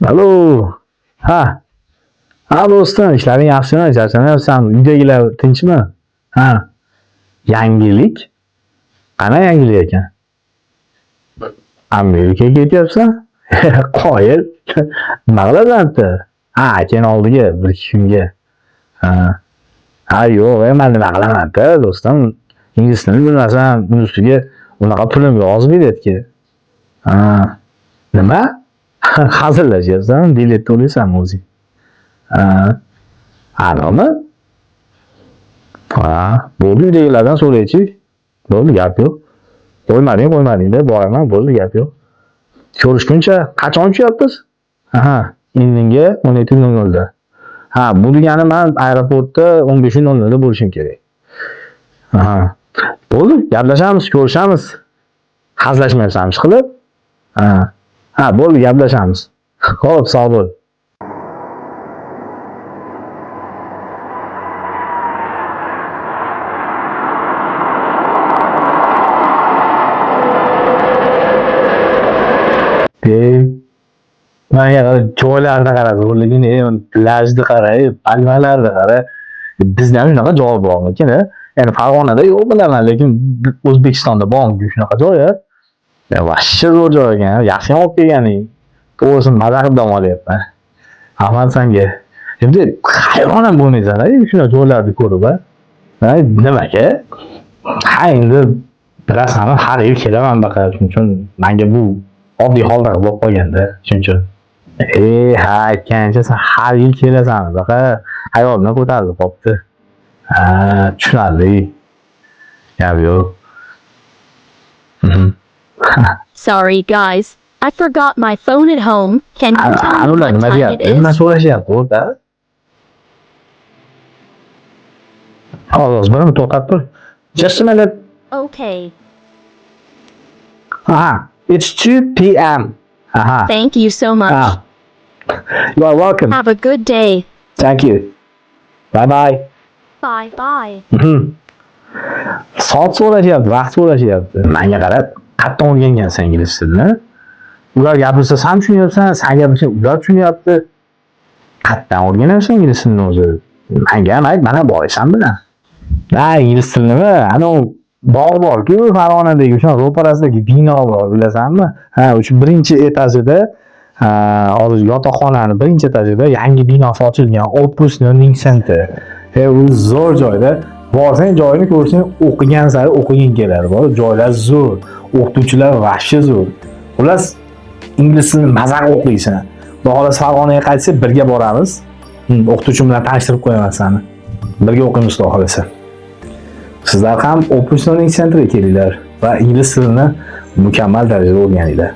Alo. Ha. Ha do'stim, ishlaring yaxshimi? Charchamayapsanmi? Uydagilar tinchmi? Ha. Yangilik? Qana yangilik ekan? Amerikaga ketyapsan? Qoyil. Nima qilasan-ti? Ha, keyin oldiga 1-2 kunga. Ha. Ha, yo'q, men nima qilaman-ti, do'stim? Ingliz tilini bilmasam, buni ustiga unaqa pulim yo'q hozir biletga. Ha. Nima? Hazillashyapsan, biletni o'ylaysanmi o'zing? Ha. Anomi? Ha, bo'ldi, uydagilardan so'raychi. Bo'ldi, gap yo'q. Qo'ymading-da, boraman, bo'ldi, gap yo'q. Ko'rishguncha qachon uchyapmiz? Aha, indinga 17:00 da. Ha, bu degani men aeroportda 15:00 da bo'lishim kerak. Aha. Bo'ldi, gaplashamiz, ko'rishamiz. Hazillashmayapsanmi ishqilib? Ha. Ha, bo'ldi, gaplashamiz. Xo'p, sog' bo'l. Menga qara, joylarni qara, zo'rligini, plajni qara, palmalarni qara. Bizda ham shunaqa joy bormikin? Ya'ni Farg'onada yo'q bilaman, lekin O'zbekistonda bormi shunaqa joy? Vashcha zo'r joy ekan. Yaxshi ham olib kelganing. To'g'risini mazza qilib dam olyapman. Rahmat senga. Endi hayron ham bo'lmaysan, shunaqa joylarni ko'rib, nimaga? Ha, endi bilasanmi, har yil kelaman baqa, shuning uchun menga bu oddiy holda bo'lib qolganda, shuning uchun. Ha, aytgancha sen har yil kelasan, baqa hayolni ko'tarib qopti. Ha, tushunarli. Gap yo'q. Sorry guys, I forgot my phone at home. Can you tell me what time it is? Nima so'rashyapti o'rta? Hozir bir to'xtab tur. Just a minute. Okay. It's 2 p.m. Thank you so much. You are welcome. Have a good day. Thank you. Bye. Bye. Soat so'rashyapti, vaqt so'rashyapti. Menga qarab, qattiq o'rgangansan ingliz tilini. Ular gapirsa sen tushunyapsan, sen gapirsa ular tushunyapti. Qattiq o'rganayapsan ingliz tilini o'zi. Menga ham ayt, mana borasan bilan. Ingliz tilinimi? Ana bog' bor-ku, Farg'onadagi o'sha ro'parasidagi bino bor, bilasanmi? O'sha birinchi etajida, hozir yotoqxonani birinchi etajida yangi binosi ochilgan, Opus Learning Center. U zo'r joyda. Borsang joyini ko'rsang, o'qigan sari o'qiging keladi. Joylar zo'r, o'qituvchilar vashcha zo'r. Xullas, ingliz tilini mazza o'qiysan. Xudo xolasa Farg'onaga qaytsak birga boramiz. O'qituvchim bilan tanishtirib qo'yaman seni. Birga o'qiymiz xudo xolasa. Sizlar ham Opus Learning Centerga kelinglar va ingliz tilini mukammal darajada o'rganinglar.